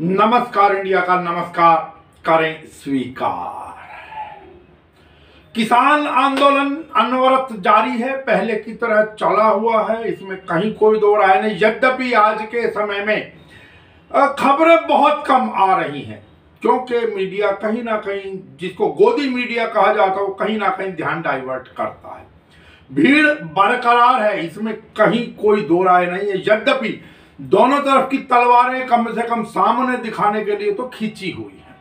नमस्कार इंडिया का नमस्कार करें स्वीकार। किसान आंदोलन अनवरत जारी है, पहले की तरह चला हुआ है, इसमें कहीं कोई दो राय नहीं। यद्यपि आज के समय में खबरें बहुत कम आ रही हैं क्योंकि मीडिया कहीं ना कहीं, जिसको गोदी मीडिया कहा जाता है, वो कहीं ना कहीं ध्यान डाइवर्ट करता है। भीड़ बरकरार है, इसमें कहीं कोई दो राय नहीं है। यद्यपि दोनों तरफ की तलवारें कम से कम सामने दिखाने के लिए तो खींची हुई है।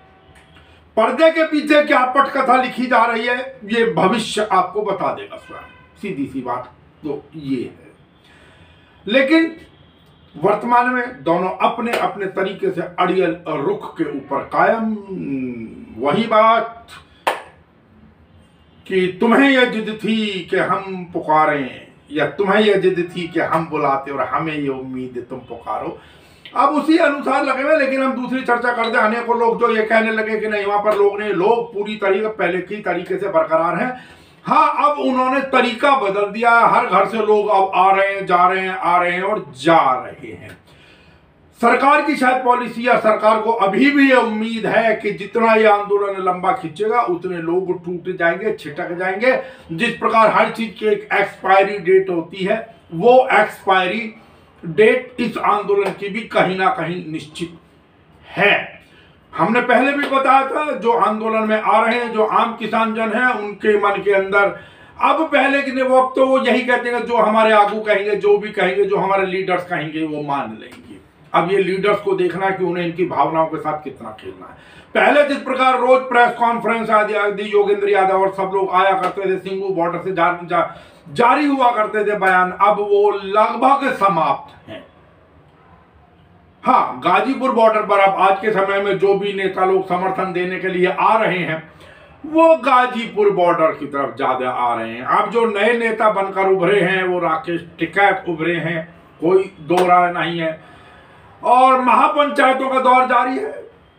पर्दे के पीछे क्या पटकथा लिखी जा रही है, ये भविष्य आपको बता देगा स्वयं। सीधी सी बात तो ये है। लेकिन वर्तमान में दोनों अपने अपने तरीके से अड़ियल रुख के ऊपर कायम। वही बात कि तुम्हें यह जिद थी कि हम पुकारें, या तुम्हें यह जिद थी कि हम बुलाते और हमें ये उम्मीद तुम पुकारो। अब उसी अनुसार लगे हुए। लेकिन हम दूसरी चर्चा करते हैं। अनेकों लोग जो ये कहने लगे कि नहीं, वहां पर लोग पूरी तरीके पहले की तरीके से बरकरार हैं। हाँ, अब उन्होंने तरीका बदल दिया। हर घर से लोग अब आ रहे हैं, जा रहे हैं, आ रहे हैं और जा रहे हैं। सरकार की शायद पॉलिसी, या सरकार को अभी भी ये उम्मीद है कि जितना ये आंदोलन लंबा खींचेगा उतने लोग टूट जाएंगे, छिटक जाएंगे। जिस प्रकार हर चीज की एक एक्सपायरी डेट होती है, वो एक्सपायरी डेट इस आंदोलन की भी कहीं ना कहीं निश्चित है। हमने पहले भी बताया था, जो आंदोलन में आ रहे हैं, जो आम किसान जन हैं, उनके मन के अंदर अब पहले कि वो अब तो वो यही कहते हैं, जो हमारे आगू कहेंगे, जो भी कहेंगे, जो हमारे लीडर्स कहेंगे, वो मान लेंगे। अब ये लीडर्स को देखना है कि उन्हें इनकी भावनाओं के साथ कितना खेलना है। पहले जिस प्रकार रोज प्रेस कॉन्फ्रेंस आदि योगेंद्र यादव और सब लोग आया करते थे, सिंगू बॉर्डर से जारी हुआ करते थे बयान, अब वो लगभग समाप्त हैं। हाँ, गाजीपुर बॉर्डर पर अब आज के समय में जो भी नेता लोग समर्थन देने के लिए आ रहे हैं, वो गाजीपुर बॉर्डर की तरफ ज्यादा आ रहे हैं। अब जो नए नेता बनकर उभरे हैं, वो राकेश टिकैत उभरे हैं, कोई दो राय नहीं है। और महापंचायतों का दौर जारी है।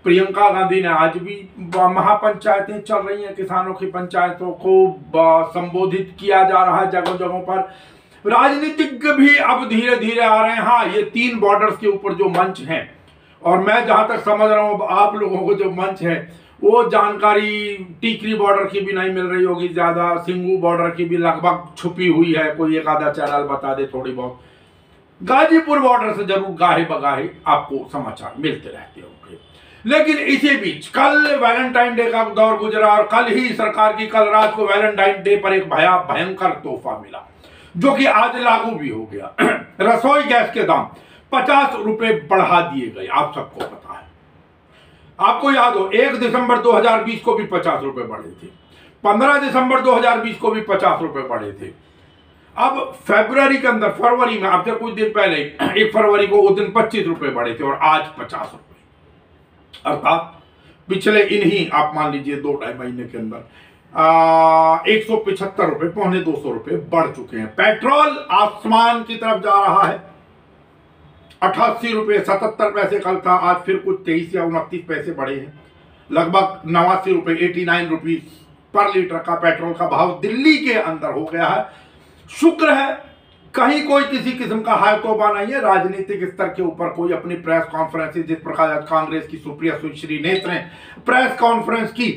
प्रियंका गांधी ने आज भी महापंचायतें चल रही हैं, किसानों की पंचायतों को संबोधित किया जा रहा है जगह जगहों पर। राजनीतिज्ञ भी अब धीरे धीरे आ रहे हैं। हाँ, ये 3 बॉर्डर्स के ऊपर जो मंच हैं, और मैं जहां तक समझ रहा हूं आप लोगों को जो मंच है, वो जानकारी टीकरी बॉर्डर की भी नहीं मिल रही होगी ज्यादा, सिंगू बॉर्डर की भी लगभग छुपी हुई है, कोई एक आधा चैनल बता दे थोड़ी बहुत। गाजीपुर बॉर्डर से जरूर गाहे बगाहे आपको समाचार मिलते रहते होंगे। लेकिन इसी बीच कल वैलेंटाइन डे का दौर गुजरा, और कल ही सरकार की कल रात को वैलेंटाइन डे पर एक भयंकर तोहफा मिला, जो कि आज लागू भी हो गया। रसोई गैस के दाम 50 रुपए बढ़ा दिए गए, आप सबको पता है। आपको याद हो, 1 दिसंबर 2020 को भी 50 रुपए बढ़े थे, 15 दिसंबर 2020 को भी 50 रुपए बढ़े थे। अब फरवरी के अंदर, फरवरी में, अब से कुछ दिन पहले 1 फरवरी को उस दिन 25 रुपए बढ़े थे, और आज 50 रुपए। अर्थात पिछले इन्हीं, आप मान लीजिए 2-2.5 महीने के अंदर 175 रुपए, पौने 200 रुपए बढ़ चुके हैं। पेट्रोल आसमान की तरफ जा रहा है। 88 रुपए 77 पैसे कल था, आज फिर कुछ 23 या 29 पैसे बढ़े हैं। लगभग 89 रुपए 89 रुपीज पर लीटर का पेट्रोल का भाव दिल्ली के अंदर हो गया है। शुक्र है कहीं कोई किसी किस्म का हाय तौबा नहीं है। राजनीतिक स्तर के ऊपर कोई अपनी प्रेस कॉन्फ्रेंस, जिस प्रकार कांग्रेस की सुप्रिया सुश्री नेत्र ने प्रेस कॉन्फ्रेंस की,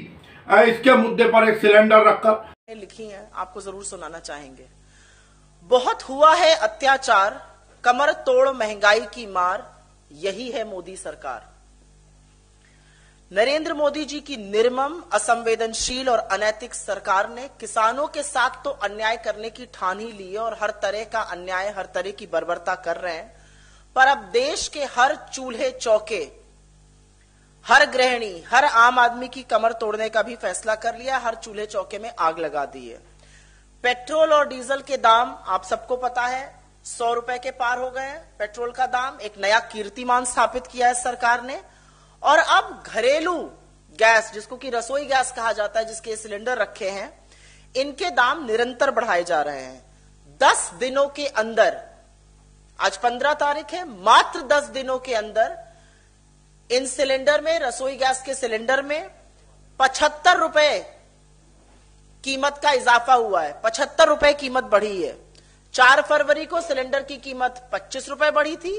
इसके मुद्दे पर एक सिलेंडर रखकर लिखी है, आपको जरूर सुनाना चाहेंगे। बहुत हुआ है अत्याचार, कमर तोड़ महंगाई की मार, यही है मोदी सरकार। नरेंद्र मोदी जी की निर्मम, असंवेदनशील और अनैतिक सरकार ने किसानों के साथ तो अन्याय करने की ठान ही ली है, और हर तरह का अन्याय, हर तरह की बर्बरता कर रहे हैं। पर अब देश के हर चूल्हे चौके, हर गृहिणी, हर आम आदमी की कमर तोड़ने का भी फैसला कर लिया, हर चूल्हे चौके में आग लगा दी है। पेट्रोल और डीजल के दाम आप सबको पता है 100 रुपए के पार हो गए हैं। पेट्रोल का दाम एक नया कीर्तिमान स्थापित किया है सरकार ने। और अब घरेलू गैस, जिसको कि रसोई गैस कहा जाता है, जिसके सिलेंडर रखे हैं, इनके दाम निरंतर बढ़ाए जा रहे हैं। 10 दिनों के अंदर, आज 15 तारीख है, मात्र 10 दिनों के अंदर इन सिलेंडर में, रसोई गैस के सिलेंडर में 75 रुपए कीमत का इजाफा हुआ है। 75 रुपए कीमत बढ़ी है। 4 फरवरी को सिलेंडर की कीमत 25 रुपए बढ़ी थी,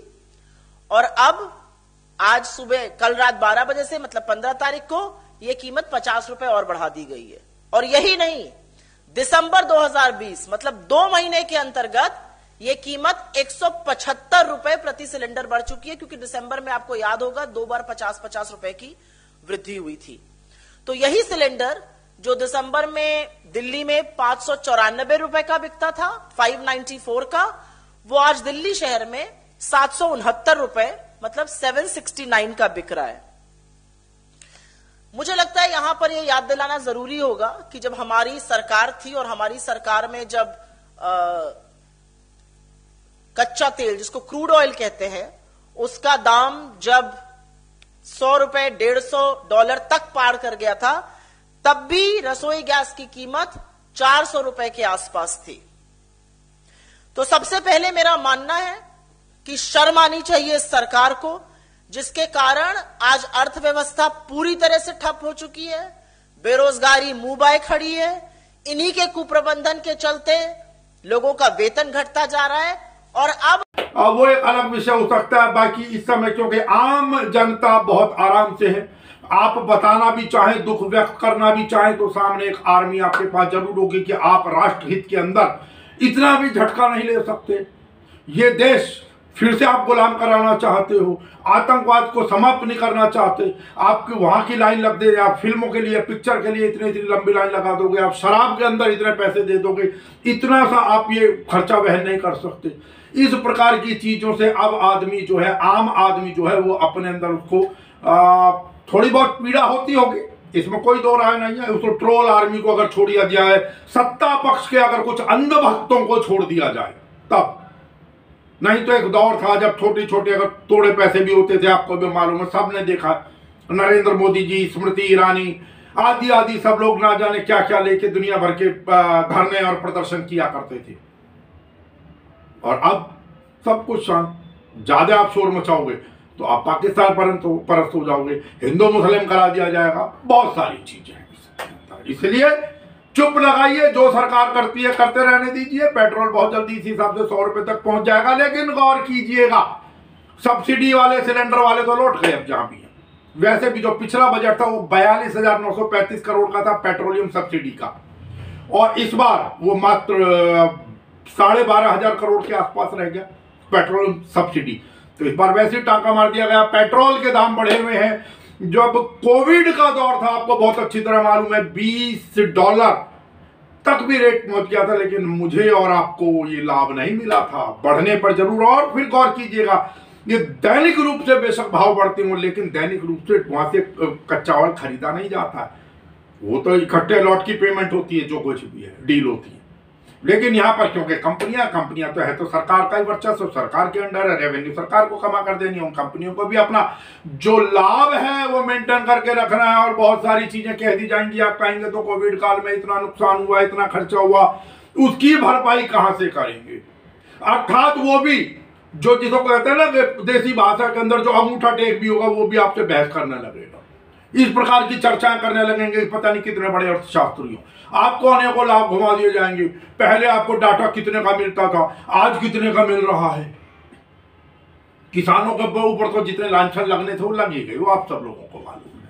और अब आज सुबह कल रात 12 बजे से मतलब 15 तारीख को यह कीमत 50 रुपए और बढ़ा दी गई है। और यही नहीं, दिसंबर 2020 मतलब 2 महीने के अंतर्गत यह कीमत 175 रुपए प्रति सिलेंडर बढ़ चुकी है, क्योंकि दिसंबर में आपको याद होगा 2 बार 50-50 रुपए की वृद्धि हुई थी। तो यही सिलेंडर जो दिसंबर में दिल्ली में 594 रुपए का बिकता था, 594 का, वो आज दिल्ली शहर में 769 रुपए मतलब 769 का बिक रहा है। मुझे लगता है यहां पर यह याद दिलाना जरूरी होगा कि जब हमारी सरकार थी और हमारी सरकार में जब कच्चा तेल जिसको क्रूड ऑयल कहते हैं उसका दाम जब 100 रुपए $150 तक पार कर गया था, तब भी रसोई गैस की कीमत 400 रुपए के आसपास थी। तो सबसे पहले मेरा मानना है कि शर्म आनी चाहिए इस सरकार को, जिसके कारण आज अर्थव्यवस्था पूरी तरह से ठप हो चुकी है, बेरोजगारी मुंह बाए खड़ी है। इन्हीं के कुप्रबंधन के चलते लोगों का वेतन घटता जा रहा है। और अब वो एक अलग विषय हो सकता है। बाकी इस समय क्योंकि आम जनता बहुत आराम से है, आप बताना भी चाहें, दुख व्यक्त करना भी चाहें, तो सामने एक आर्मी आपके पास जरूर होगी कि आप राष्ट्रहित के अंदर इतना भी झटका नहीं ले सकते। ये देश फिर से आप गुलाम कराना चाहते हो, आतंकवाद को समाप्त नहीं करना चाहते, आपकी वहां की लाइन लग दे, आप फिल्मों के लिए, पिक्चर के लिए इतनी इतनी लंबी लाइन लगा दोगे, आप शराब के अंदर इतने पैसे दे दोगे, इतना सा आप ये खर्चा वहन नहीं कर सकते। इस प्रकार की चीजों से अब आदमी जो है, आम आदमी जो है, वो अपने अंदर उसको थोड़ी बहुत पीड़ा होती होगी, इसमें कोई दो राय नहीं है। उसको ट्रोल आर्मी को अगर छोड़ दिया जाए, सत्ता पक्ष के अगर कुछ अंधभक्तों को छोड़ दिया जाए तब, नहीं तो एक दौर था जब छोटे छोटे अगर थोड़े पैसे भी होते थे, आपको भी मालूम है, सबने देखा, नरेंद्र मोदी जी, स्मृति ईरानी आदि आदि सब लोग ना जाने क्या क्या लेके दुनिया भर के धरने और प्रदर्शन किया करते थे। और अब सब कुछ शांत। ज्यादा आप शोर मचाओगे तो आप पाकिस्तान परस्त हो जाओगे, हिंदू मुस्लिम करा दिया जाएगा, बहुत सारी चीजें हैं। इसलिए चुप लगाइए, जो सरकार करती है करते रहने दीजिए। पेट्रोल बहुत जल्दी इसी हिसाब से 100 रुपए तक पहुंच जाएगा, लेकिन गौर कीजिएगा, सब्सिडी वाले सिलेंडर वाले तो लौट गए अब जहां भी है। वैसे भी जो पिछला बजट था वो 42,935 करोड़ का था पेट्रोलियम सब्सिडी का, और इस बार वो मात्र 12,500 करोड़ के आसपास रह गया पेट्रोलियम सब्सिडी। तो इस बार वैसे ही टांका मार दिया गया। पेट्रोल के दाम बढ़े हुए हैं। जब कोविड का दौर था, आपको बहुत अच्छी तरह मालूम है, $20 तक भी रेट पहुंच गया था, लेकिन मुझे और आपको ये लाभ नहीं मिला था। बढ़ने पर जरूर, और फिर गौर कीजिएगा, ये दैनिक रूप से बेशक भाव बढ़ते हों, लेकिन दैनिक रूप से वहां से कच्चा ऑयल खरीदा नहीं जाता है, वो तो इकट्ठे लॉट की पेमेंट होती है, जो कुछ भी है डील होती है। लेकिन यहाँ पर क्योंकि कंपनियां तो है, तो सरकार का ही वर्चस्व, सरकार के अंडर है, रेवेन्यू सरकार को कमा कर देनी है, उन कंपनियों को भी अपना जो लाभ है वो मेंटेन करके रखना है। और बहुत सारी चीजें कह दी जाएंगी, आप कहेंगे तो कोविड काल में इतना नुकसान हुआ, इतना खर्चा हुआ, उसकी भरपाई कहां से करेंगे। अर्थात वो भी जो जिसको कहते हैं ना देसी भाषा के अंदर, जो अंगूठा टेक भी होगा वो भी आपसे बहस करने लगेगा, इस प्रकार की चर्चाएं करने लगेंगे। पता नहीं कितने बड़े अर्थशास्त्री हो, आपको अनेकों को लाभ घुमा दिए जाएंगे। पहले आपको डाटा कितने का मिलता था, आज कितने का मिल रहा है। किसानों के ऊपर तो जितने लांछन लगने थे वो लगे गए, वो आप सब लोगों को मालूम है।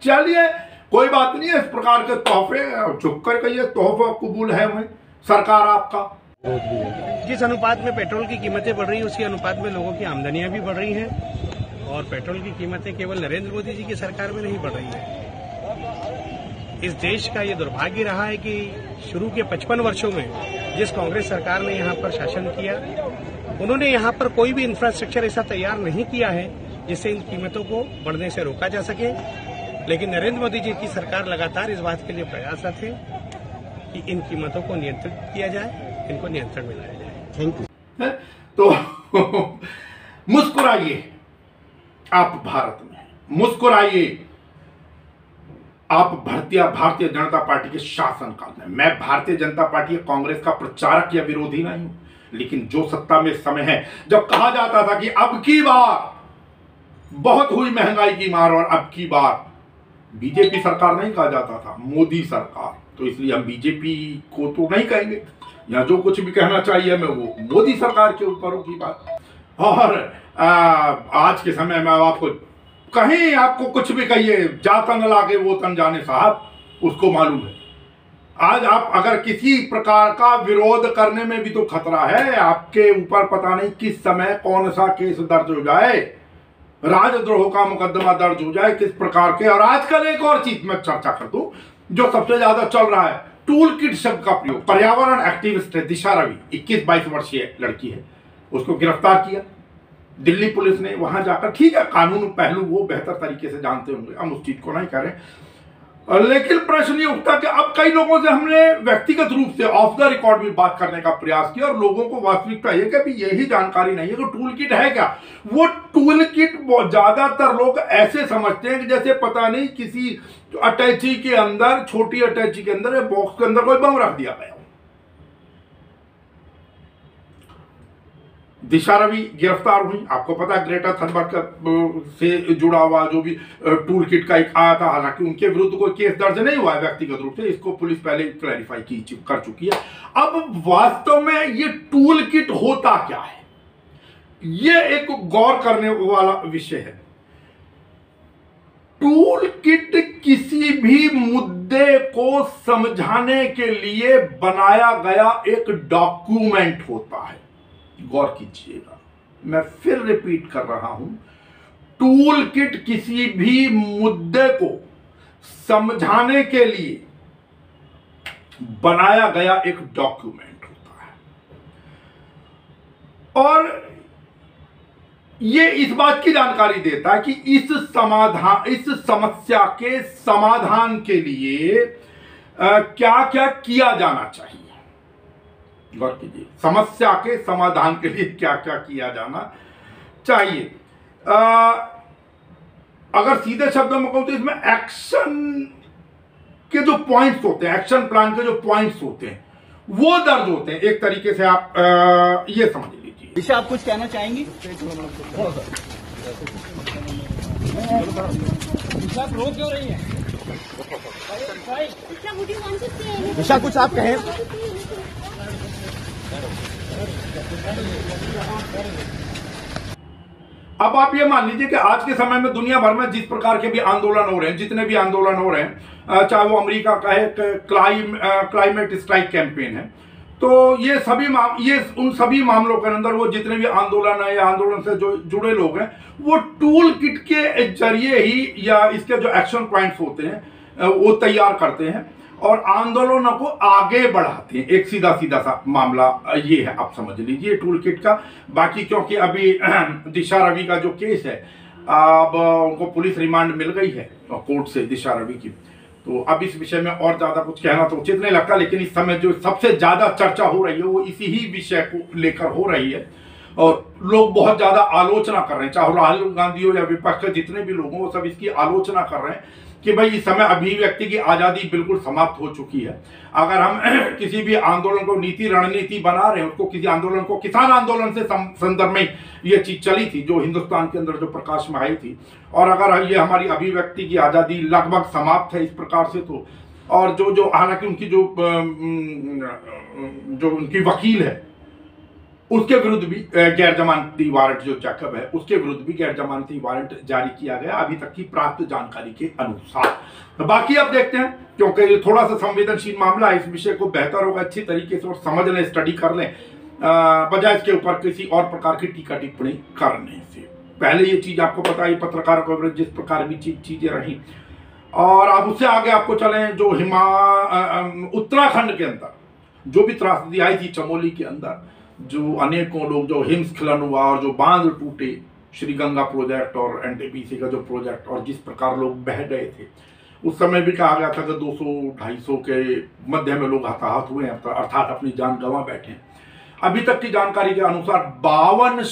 चलिए कोई बात नहीं है, इस प्रकार के तोहफे चुप कर कहिए, तोहफा कबूल है हमें सरकार आपका। जिस अनुपात में पेट्रोल की कीमतें बढ़ रही है, उसी अनुपात में लोगों की आमदनियां भी बढ़ रही हैं, और पेट्रोल की कीमतें केवल नरेंद्र मोदी जी की सरकार में नहीं बढ़ रही है। इस देश का ये दुर्भाग्य रहा है कि शुरू के 55 वर्षों में जिस कांग्रेस सरकार ने यहाँ पर शासन किया, उन्होंने यहाँ पर कोई भी इंफ्रास्ट्रक्चर ऐसा तैयार नहीं किया है जिससे इन कीमतों को बढ़ने से रोका जा सके। लेकिन नरेंद्र मोदी जी की सरकार लगातार इस बात के लिए प्रयासरत है कि इन कीमतों को नियंत्रित किया जाए, इनको नियंत्रण में लाया जाए। Thank you. तो मुस्कुराइए आप भारत में, मुस्कुराइए आप भारतीय जनता पार्टी के शासनकाल में। मैं भारतीय जनता पार्टी कांग्रेस का प्रचारक या विरोधी नहीं हूं, लेकिन जो सत्ता में समय है, जब कहा जाता था कि अब की बार बहुत हुई महंगाई की मार, और अब की बार बीजेपी सरकार नहीं कहा जाता था, मोदी सरकार, तो इसलिए हम बीजेपी को तो नहीं कहेंगे, या जो कुछ भी कहना चाहिए हमें वो मोदी सरकार के ऊपर की बात। और आज के समय में आपको कहीं आपको कुछ भी कहिए, जाता न लागे वो तन जाने साहब, उसको मालूम है। आज आप अगर किसी प्रकार का विरोध करने में भी तो खतरा है, आपके ऊपर पता नहीं किस समय कौन सा केस दर्ज हो जाए, राजद्रोह का मुकदमा दर्ज हो जाए, किस प्रकार के। और आजकल एक और चीज मैं चर्चा कर दूं जो सबसे ज्यादा चल रहा है, टूल किट शब्द का प्रयोग। पर्यावरण एक्टिविस्ट है दिशा रवि, 21-22 वर्षीय लड़की है, उसको गिरफ्तार किया दिल्ली पुलिस ने। वहां जाकर, ठीक है, कानून पहलू वो बेहतर तरीके से जानते होंगे, हम उस चीज को नहीं कह रहे, लेकिन प्रश्न ये उठता कि अब कई लोगों से हमने व्यक्तिगत रूप से ऑफ द रिकॉर्ड भी बात करने का प्रयास किया और लोगों को वास्तविकता ये कि यही जानकारी नहीं है कि टूल किट है क्या। वो टूल किट ज्यादातर लोग ऐसे समझते हैं कि जैसे पता नहीं किसी अटैची के अंदर, छोटी अटैची के अंदर, बॉक्स के अंदर कोई बम रख दिया गया। दिशा रवि गिरफ्तार हुई, आपको पता है ग्रेटा थनबर्ग से जुड़ा हुआ जो भी टूल किट का एक आया था, हालांकि उनके विरुद्ध कोई केस दर्ज नहीं हुआ है व्यक्तिगत रूप से, इसको पुलिस पहले क्लैरिफाई कर चुकी है। अब वास्तव में ये टूल किट होता क्या है, ये एक गौर करने वाला विषय है। टूल किट किसी भी मुद्दे को समझाने के लिए बनाया गया एक डॉक्यूमेंट होता है। गौर कीजिएगा, मैं फिर रिपीट कर रहा हूं, टूल किट किसी भी मुद्दे को समझाने के लिए बनाया गया एक डॉक्यूमेंट होता है। और यह इस बात की जानकारी देता है कि इस समस्या के समाधान के लिए क्या क्या किया जाना चाहिए। गौर कीजिए, समस्या के समाधान के लिए क्या क्या किया जाना चाहिए। अगर सीधे शब्दों में कहूं तो इसमें एक्शन के जो पॉइंट्स होते हैं, एक्शन प्लान के जो पॉइंट्स होते हैं, वो दर्ज होते हैं। एक तरीके से आप ये समझ लीजिए। दिशा, आप कुछ कहना चाहेंगी? दिशा रो क्यों रही है? दिशा, कुछ आप कहें। अब आप ये मान लीजिए कि आज के समय में दुनिया भर में जिस प्रकार के भी आंदोलन हो रहे हैं, जितने भी आंदोलन हो रहे हैं, चाहे वो अमेरिका का है क्लाइमेट स्ट्राइक कैंपेन है, तो ये उन सभी मामलों के अंदर वो जितने भी आंदोलन है या आंदोलन से जो जुड़े लोग हैं, वो टूल किट के जरिए ही या इसके जो एक्शन पॉइंट्स होते हैं वो तैयार करते हैं और आंदोलनों को आगे बढ़ाते हैं। एक सीधा सा मामला ये है, आप समझ लीजिए टूल किट का। बाकी क्योंकि अभी दिशा रवि का जो केस है, अब उनको पुलिस रिमांड मिल गई है कोर्ट से, दिशा रवि की, तो अब इस विषय में और ज्यादा कुछ कहना तो उचित नहीं लगता। लेकिन इस समय जो सबसे ज्यादा चर्चा हो रही है वो इसी ही विषय को लेकर हो रही है और लोग बहुत ज्यादा आलोचना कर रहे हैं, चाहे राहुल गांधी हो या विपक्ष के जितने भी लोग हो, वो सब इसकी आलोचना कर रहे हैं कि भाई इस समय अभिव्यक्ति की आजादी बिल्कुल समाप्त हो चुकी है। अगर हम किसी भी आंदोलन को नीति रणनीति बना रहे हैं, उसको किसी आंदोलन को किसान आंदोलन से संदर्भ में ये चीज चली थी जो हिंदुस्तान के अंदर जो प्रकाश में आई थी, और अगर ये हमारी अभिव्यक्ति की आजादी लगभग समाप्त है इस प्रकार से, तो और जो हालांकि उनकी जो उनकी वकील है उसके विरुद्ध भी गैर जमानती वारंट, जो जैकब है उसके विरुद्ध भी गैर जमानती वारंट जारी किया गया अभी तक की प्राप्त जानकारी के अनुसार। तो बाकी अब देखते हैं, क्योंकि ये थोड़ा सा संवेदनशील मामला है, इस विषय को बेहतर होगा अच्छी तरीके से और समझ लें, स्टडी कर लें, बजाय इसके ऊपर किसी और प्रकार की टीका टिप्पणी करने से। पहले ये चीज आपको पता है, पत्रकार कवरेज जिस प्रकार भी चीजें रही, और अब उससे आगे आपको चलें, जो उत्तराखंड के अंदर जो भी त्रासदी आई थी, चमोली के अंदर जो अनेकों लोग, जो हिमस्खलन हुआ और जो बांध टूटे, श्री गंगा प्रोजेक्ट और एनटीपीसी का जो प्रोजेक्ट, और जिस प्रकार लोग बह गए थे, उस समय भी कहा गया था कि 200-250 के मध्य में लोग हताहत हुए हैं, अर्थात अपनी जान गंवा बैठे हैं। अभी तक की जानकारी के अनुसार 52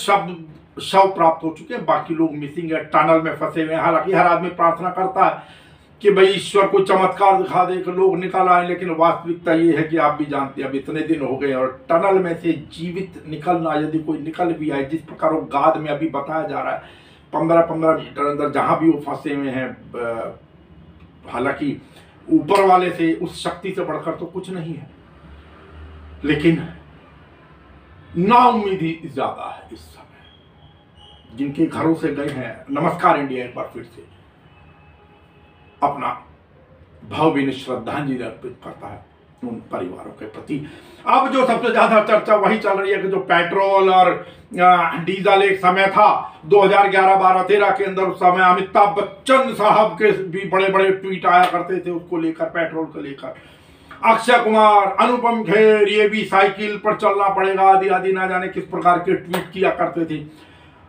शव प्राप्त हो चुके हैं, बाकी लोग मिसिंग है, टनल में फंसे हुए हैं। हालांकि हर आदमी प्रार्थना करता है कि भाई ईश्वर को चमत्कार दिखा दे कि लोग निकल आए, लेकिन वास्तविकता ये है कि आप भी जानते हैं अब इतने दिन हो गए और टनल में से जीवित निकलना, यदि कोई निकल भी आए, जिस प्रकार वो गाद में अभी बताया जा रहा है 15-15 मीटर अंदर जहां भी वो फंसे हुए हैं, हालांकि ऊपर वाले से उस शक्ति से बढ़कर तो कुछ नहीं है, लेकिन नाउम्मीदी ज्यादा है इस समय। जिनके घरों से गए हैं, नमस्कार इंडिया एक बार फिर से अपना भावभीनी श्रद्धांजलि अर्पित करता है उन परिवारों के प्रति। अब जो सबसे ज्यादा चर्चा वही चल रही है कि जो पेट्रोल और डीजल एक समय था 2011-12-13 के अंदर, उस समय अमिताभ बच्चन साहब के भी बड़े बड़े ट्वीट आया करते थे उसको लेकर, पेट्रोल को लेकर। अक्षय कुमार, अनुपम खेर, ये भी साइकिल पर चलना पड़ेगा आदि आदि ना जाने किस प्रकार के ट्वीट किया करते थे।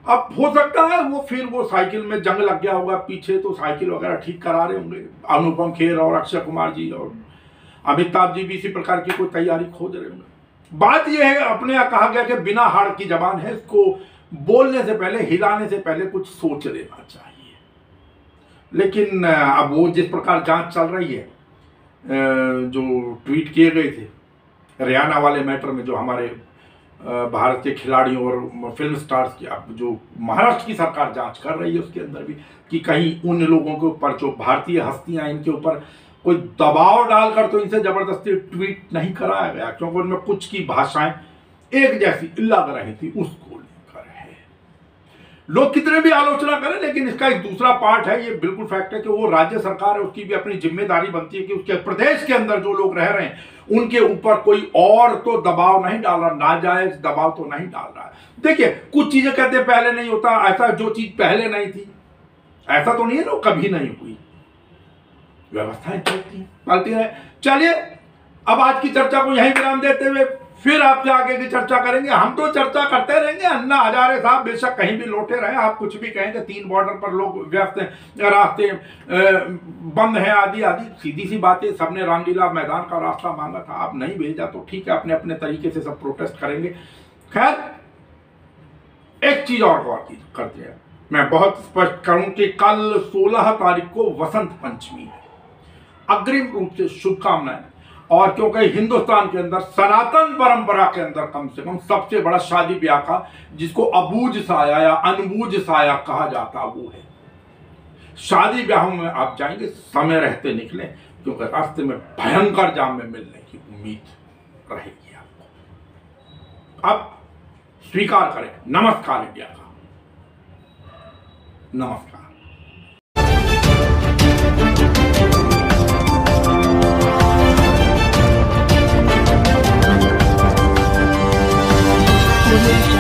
अब हो सकता है वो साइकिल में जंग लग गया होगा पीछे, तो साइकिल वगैरह ठीक करा रहे होंगे अनुपम खेर और अक्षय कुमार जी, और अमिताभ जी भी इसी प्रकार की कोई तैयारी खोज रहे होंगे। बात यह है, अपने यहाँ कहा गया कि बिना हाड़ की जबान है, इसको बोलने से पहले, हिलाने से पहले कुछ सोच लेना चाहिए। लेकिन अब वो जिस प्रकार जांच चल रही है, जो ट्वीट किए गए थे हरियाणा वाले मैटर में, जो हमारे भारत के खिलाड़ियों और फिल्म स्टार्स की, अब जो महाराष्ट्र की सरकार जांच कर रही है उसके अंदर भी, कि कहीं उन लोगों के ऊपर जो भारतीय हस्तियां, इनके ऊपर कोई दबाव डालकर तो इनसे जबरदस्ती ट्वीट नहीं कराया गया, क्योंकि उनमें कुछ की भाषाएं एक जैसी लग रही थी, उसको लेकर है। लोग कितने भी आलोचना करें, लेकिन इसका एक दूसरा पार्ट है, ये बिल्कुल फैक्ट है कि वो राज्य सरकार है, उसकी भी अपनी जिम्मेदारी बनती है कि उसके प्रदेश के अंदर जो लोग रह रहे हैं उनके ऊपर कोई और तो दबाव नहीं डाल रहा, नाजायज दबाव तो नहीं डाल रहा है। देखिए, कुछ चीजें कहते हैं पहले नहीं होता, ऐसा जो चीज पहले नहीं थी ऐसा तो नहीं है ना कभी नहीं हुई, व्यवस्थाएं चलती है। चलिए, अब आज की चर्चा को यहीं विराम देते हुए फिर आपसे आगे की चर्चा करेंगे। हम तो चर्चा करते रहेंगे, अन्ना हजारे साहब बेशक कहीं भी लौटे रहे, आप कुछ भी कहेंगे, 3 बॉर्डर पर लोग व्यस्त हैं, रास्ते बंद हैं आदि आदि, सीधी सी बात है। सबने रामलीला मैदान का रास्ता मांगा था, आप नहीं भेजा तो ठीक है, अपने अपने तरीके से सब प्रोटेस्ट करेंगे। खैर, एक चीज और करते हैं, मैं बहुत स्पष्ट करूं कि कल 16 तारीख को वसंत पंचमी है, अग्रिम रूप से शुभकामनाएं। और क्योंकि हिंदुस्तान के अंदर सनातन परंपरा के अंदर कम से कम सबसे बड़ा शादी ब्याह का, जिसको अबूझ साया या अनबूझ साया कहा जाता, वो है शादी ब्याहों में आप जाएंगे, समय रहते निकलें, क्योंकि रास्ते में भयंकर जाम में मिलने की उम्मीद रहेगी आपको। अब स्वीकार करें नमस्कार इंडिया का। नमस्कार। Thank you.